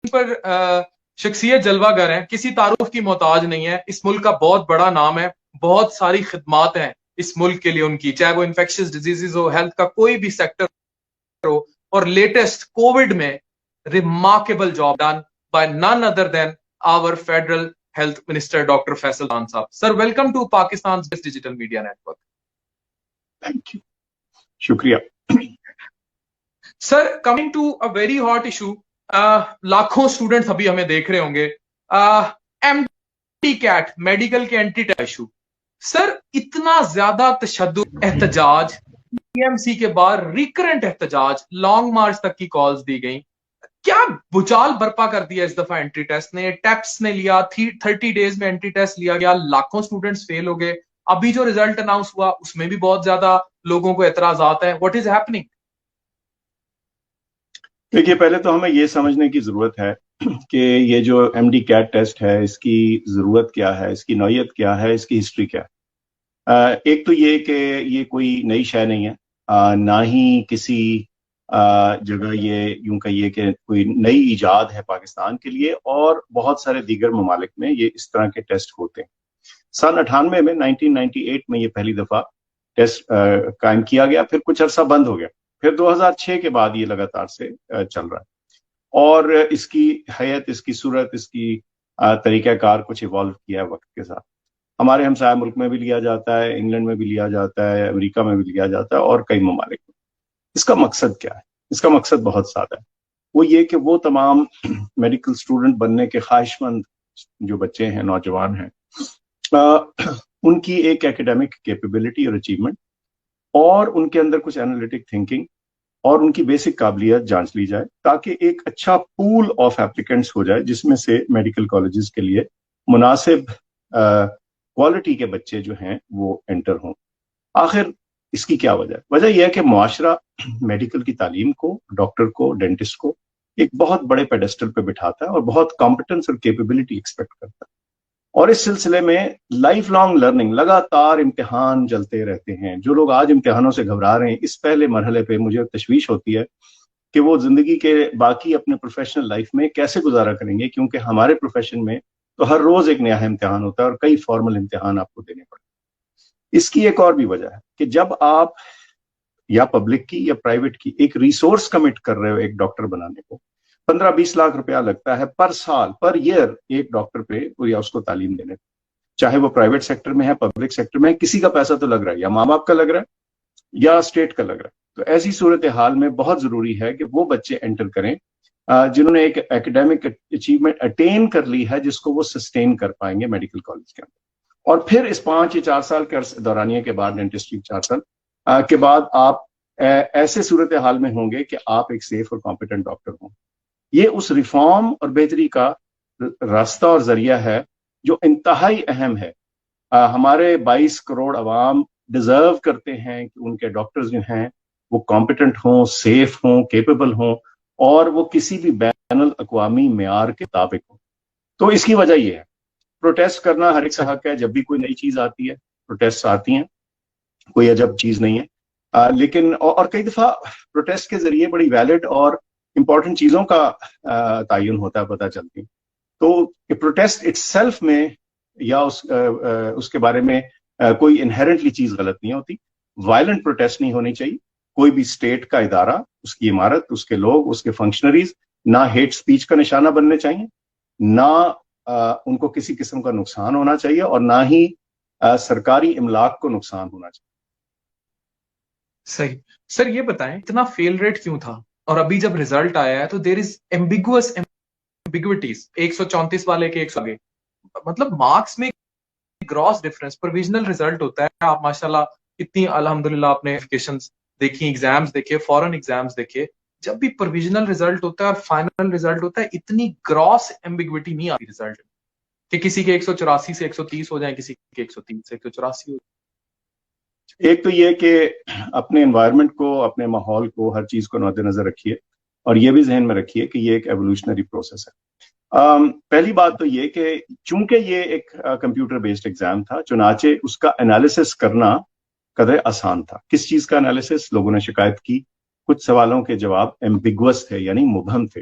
پر شخصیت جلوہ گر ہیں, کسی تعارف کی محتاج نہیں ہے, اس ملک کا بہت بڑا نام ہے, بہت ساری خدمات ہیں اس ملک کے لیے ان کی, چاہے وہ انفیکشس ڈیزیزز ہو, ہیلتھ کا کوئی بھی سیکٹر ہو. اور لیٹسٹ کووڈ میں remarkable job done by none other than our federal health minister doctor Faisal Khan صاحب. Sir welcome to Pakistan digital media network. Thank you, شکریہ. Sir coming to a very hot issue, لاکھوں students ابھی ہمیں دیکھ رہے ہوں گے, ایم ٹی کیٹ میڈیکل کے اینٹی ایشو. سر اتنا زیادہ تشدد, احتجاج, پی ایم سی کے باہر ریکرنٹ احتجاج, لانگ مارچ تک کی کالز دی گئیں, کیا بچال برپا کر دیا اس دفعہ اینٹی ٹیسٹ نے؟ ٹیپس نے لیا 30 ڈیز میں اینٹی ٹیسٹ لیا گیا, لاکھوں اسٹوڈنٹس فیل ہو گئے. ابھی جو ریزلٹ اناؤنس ہوا اس میں بھی بہت زیادہ لوگوں کو اعتراضات ہیں. What is happening? دیکھیے, پہلے تو ہمیں یہ سمجھنے کی ضرورت ہے کہ یہ جو ایم ڈی کیٹ ٹیسٹ ہے اس کی ضرورت کیا ہے, اس کی نوعیت کیا ہے, اس کی ہسٹری کیا ہے. ایک تو یہ کہ یہ کوئی نئی شے نہیں ہے, نہ ہی کسی جگہ یہ یوں کہیے کہ کوئی نئی ایجاد ہے پاکستان کے لیے, اور بہت سارے دیگر ممالک میں یہ اس طرح کے ٹیسٹ ہوتے ہیں. سن 98 میں 1998 میں یہ پہلی دفعہ ٹیسٹ قائم کیا گیا, پھر کچھ عرصہ بند ہو گیا, پھر 2006 کے بعد یہ لگاتار سے چل رہا ہے, اور اس کی حیت, اس کی صورت, اس کی طریقہ کار کچھ ایوالو کیا ہے وقت کے ساتھ. ہمارے ہمسایہ ملک میں بھی لیا جاتا ہے, انگلینڈ میں بھی لیا جاتا ہے, امریکہ میں بھی لیا جاتا ہے, اور کئی ممالک میں. اس کا مقصد کیا ہے؟ اس کا مقصد بہت سادہ ہے, وہ یہ کہ وہ تمام میڈیکل اسٹوڈنٹ بننے کے خواہش مند جو بچے ہیں, نوجوان ہیں, ان کی ایک ایکیڈیمک کیپیبلٹی اور اچیومنٹ, اور ان کے اندر کچھ انالیٹک تھنکنگ اور ان کی بیسک قابلیت جانچ لی جائے, تاکہ ایک اچھا پول آف ایپلیکنٹس ہو جائے جس میں سے میڈیکل کالجز کے لیے مناسب کوالٹی کے بچے جو ہیں وہ انٹر ہوں. آخر اس کی کیا وجہ ہے؟ وجہ یہ ہے کہ معاشرہ میڈیکل کی تعلیم کو, ڈاکٹر کو, ڈینٹسٹ کو ایک بہت بڑے پیڈسٹل پہ بٹھاتا ہے اور بہت کمپٹنس اور کیپیبلٹی ایکسپیکٹ کرتا ہے. اور اس سلسلے میں لائف لانگ لرننگ, لگاتار امتحان چلتے رہتے ہیں. جو لوگ آج امتحانوں سے گھبرا رہے ہیں, اس پہلے مرحلے پہ مجھے تشویش ہوتی ہے کہ وہ زندگی کے باقی اپنے پروفیشنل لائف میں کیسے گزارا کریں گے, کیونکہ ہمارے پروفیشن میں تو ہر روز ایک نیا امتحان ہوتا ہے اور کئی فارمل امتحان آپ کو دینے پڑتے ہیں. اس کی ایک اور بھی وجہ ہے کہ جب آپ یا پبلک کی یا پرائیویٹ کی ایک ریسورس کمٹ کر رہے ہو ایک ڈاکٹر بنانے کو, 15-20 لاکھ روپیہ لگتا ہے پر سال, پر ایئر, ایک ڈاکٹر پہ یا اس کو تعلیم دینے پہ, چاہے وہ پرائیویٹ سیکٹر میں ہے, پبلک سیکٹر میں ہے, کسی کا پیسہ تو لگ رہا ہے, یا ماں باپ کا لگ رہا ہے یا اسٹیٹ کا لگ رہا ہے. تو ایسی صورتحال میں بہت ضروری ہے کہ وہ بچے انٹر کریں جنہوں نے ایک ایکیڈیمک اچیومنٹ اٹین کر لی ہے, جس کو وہ سسٹین کر پائیں گے میڈیکل کالج کے اندر. اور پھر اس 5 یا 4 سال کے دورانیے کے بعد, ڈینٹسٹری 4 سال کے بعد, آپ ایسے صورتحال میں ہوں گے کہ آپ ایک سیف اور کمپیٹنٹ ڈاکٹر ہوں. یہ اس ریفارم اور بہتری کا راستہ اور ذریعہ ہے جو انتہائی اہم ہے. ہمارے 22 کروڑ عوام ڈیزرو کرتے ہیں کہ ان کے ڈاکٹرز جو ہیں وہ کمپیٹنٹ ہوں, سیف ہوں, کیپیبل ہوں, اور وہ کسی بھی بین الاقوامی معیار کے مطابق ہوں. تو اس کی وجہ یہ ہے, پروٹیسٹ کرنا ہر ایک کا حق ہے. جب بھی کوئی نئی چیز آتی ہے پروٹیسٹ آتی ہیں, کوئی عجب چیز نہیں ہے. لیکن اور کئی دفعہ پروٹیسٹ کے ذریعے بڑی ویلڈ اور امپورٹنٹ چیزوں کا تعین ہوتا ہے, پتہ چلتی. تو پروٹیسٹ اٹ سیلف میں یا اس کے بارے میں کوئی انہیرنٹلی چیز غلط نہیں ہوتی. وائلنٹ پروٹیسٹ نہیں ہونی چاہیے. کوئی بھی اسٹیٹ کا ادارہ, اس کی عمارت, اس کے لوگ, اس کے فنکشنریز نہ ہیٹ سپیچ کا نشانہ بننے چاہیے, نہ ان کو کسی قسم کا نقصان ہونا چاہیے, اور نہ ہی سرکاری املاک کو نقصان ہونا چاہیے. صحیح. سر یہ بتائیں اتنا فیل ریٹ کیوں تھا, اور ابھی جب ریزلٹ آیا ہے تو دیر از ایمبیگوٹیز, 134 والے کے 100 آگے, مطلب مارکس میں گراس ڈفرنس. پروویژنل ریزلٹ ہوتا ہے, آپ ماشاءاللہ اتنی الحمدللہ آپ نے ایفیکیشنز دیکھی, ایگزامز دیکھے, فورن ایگزامز دیکھے, جب بھی پروویژنل ریزلٹ ہوتا ہے اور فائنل ریزلٹ ہوتا ہے اتنی گراس ایمبیگوٹی نہیں آتی ریزلٹ کہ کسی کے 184 سے 130 ہو جائیں, کسی کے 130 سے 184 ہو جائیں. ایک تو یہ کہ اپنے انوائرمنٹ کو, اپنے ماحول کو, ہر چیز کو مد نظر رکھیے, اور یہ بھی ذہن میں رکھیے کہ یہ ایک ایوولوشنری پروسیس ہے. پہلی بات تو یہ کہ چونکہ یہ ایک کمپیوٹر بیسڈ ایگزام تھا, چنانچہ اس کا انالیسس کرنا قدرے آسان تھا. کس چیز کا انالیسس؟ لوگوں نے شکایت کی کچھ سوالوں کے جواب ایمبیگوس تھے, یعنی مبہم تھے.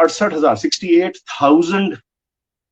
68,000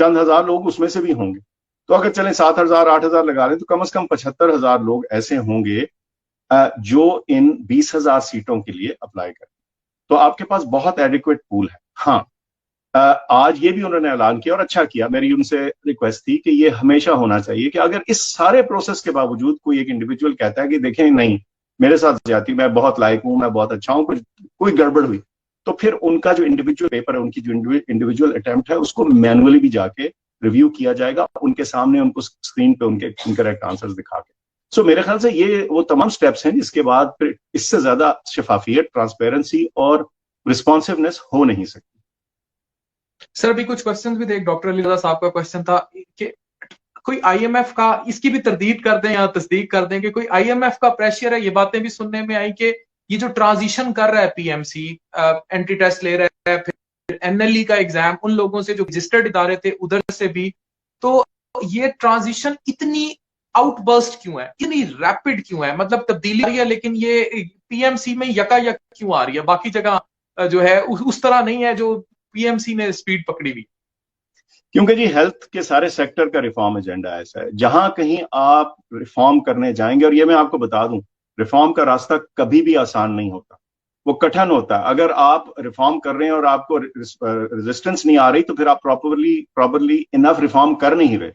چند ہزار لوگ اس میں سے بھی ہوں گے. تو اگر چلیں 7,000 8,000 لگا لیں تو کم از کم 75,000 لوگ ایسے ہوں گے جو ان 20,000 سیٹوں کے لیے اپلائی کریں. تو آپ کے پاس بہت ایڈیکویٹ پول ہے. ہاں آج یہ بھی انہوں نے اعلان کیا اور اچھا کیا, میری ان سے ریکویسٹ تھی کہ یہ ہمیشہ ہونا چاہیے کہ اگر اس سارے پروسیس کے باوجود کوئی ایک انڈیویجول کہتا ہے کہ دیکھیں نہیں میرے ساتھ زیادتی, میں بہت لائق ہوں, میں بہت اچھا ہوں, کوئی گڑبڑ ہوئی, تو پھر ان کا جو انڈیویجول پیپر ہے, ان کی جو انڈیویجول اٹمپٹ ہے, اس کو مینولی بھی جا کے ریویو کیا جائے گا, ان کے سامنے ان کو اسکرین پہ ان کے انکریکٹ آنسر دکھا کے. سو میرے خیال سے یہ وہ تمام سٹیپس ہیں جس کے بعد پھر اس سے زیادہ شفافیت, ٹرانسپیرنسی اور رسپانسونیس ہو نہیں سکتی. سر ابھی کچھ کوشچن بھی تھے. ایک ڈاکٹر علی رضا صاحب کا کوشچن تھا کہ کوئی آئی ایم ایف کا, اس کی بھی تردید کر دیں یا تصدیق کر دیں کہ کوئی آئی ایم ایف کا پریشر ہے. یہ باتیں بھی سننے میں آئی کہ یہ جو ٹرانزیشن کر رہا ہے P M C, anti test لے رہا ہے, پھر این ایل ای کا ایگزام ان لوگوں سے جو رجسٹرڈ ادارے تھے ادھر سے بھی, تو یہ ٹرانزیشن اتنی آؤٹ برسٹ کیوں ہے, اتنی ریپڈ کیوں ہے؟ مطلب تبدیلی آ رہی ہے لیکن یہ پی ایم سی میں یکا یک کیوں آ رہی ہے, باقی جگہ جو ہے اس طرح نہیں ہے جو پی ایم سی نے سپیڈ پکڑی ہوئی؟ کیونکہ جی ہیلتھ کے سارے سیکٹر کا ریفارم ایجنڈا ایسا ہے, جہاں کہیں آپ ریفارم کرنے جائیں گے, اور یہ میں آپ کو بتا دوں ریفارم کا راستہ کبھی بھی آسان نہیں ہوتا, وہ کٹھن ہوتا ہے. اگر آپ ریفارم کر رہے ہیں اور آپ کو ریزسٹنس نہیں آ رہی تو پھر آپ پراپرلی انف ریفارم کر نہیں رہے.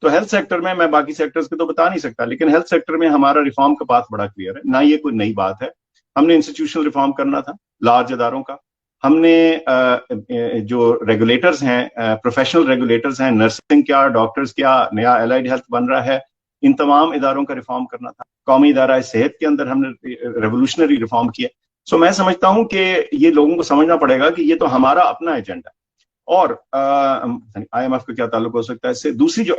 تو ہیلتھ سیکٹر میں باقی سیکٹرز کے تو بتا نہیں سکتا, لیکن ہیلتھ سیکٹر میں ہمارا ریفارم کا پاتھ بڑا کلیئر ہے. نہ یہ کوئی نئی بات ہے, ہم نے انسٹیٹیوشنل ریفارم کرنا تھا لارج اداروں کا, ہم نے جو ریگولیٹرز ہیں, پروفیشنل ریگولیٹرز ہیں, نرسنگ کیا, ڈاکٹرز کیا, نیا الائڈ ہیلتھ بن رہا ہے, ان تمام اداروں کا ریفارم کرنا تھا. قومی ادارہ صحت کے اندر ہم نے ریولوشنری ریفارم کیا. سو میں سمجھتا ہوں کہ یہ لوگوں کو سمجھنا پڑے گا کہ یہ تو ہمارا اپنا ایجنڈا ہے, اور آئی ایم ایف کا کیا تعلق ہو سکتا ہے اس سے. دوسری جو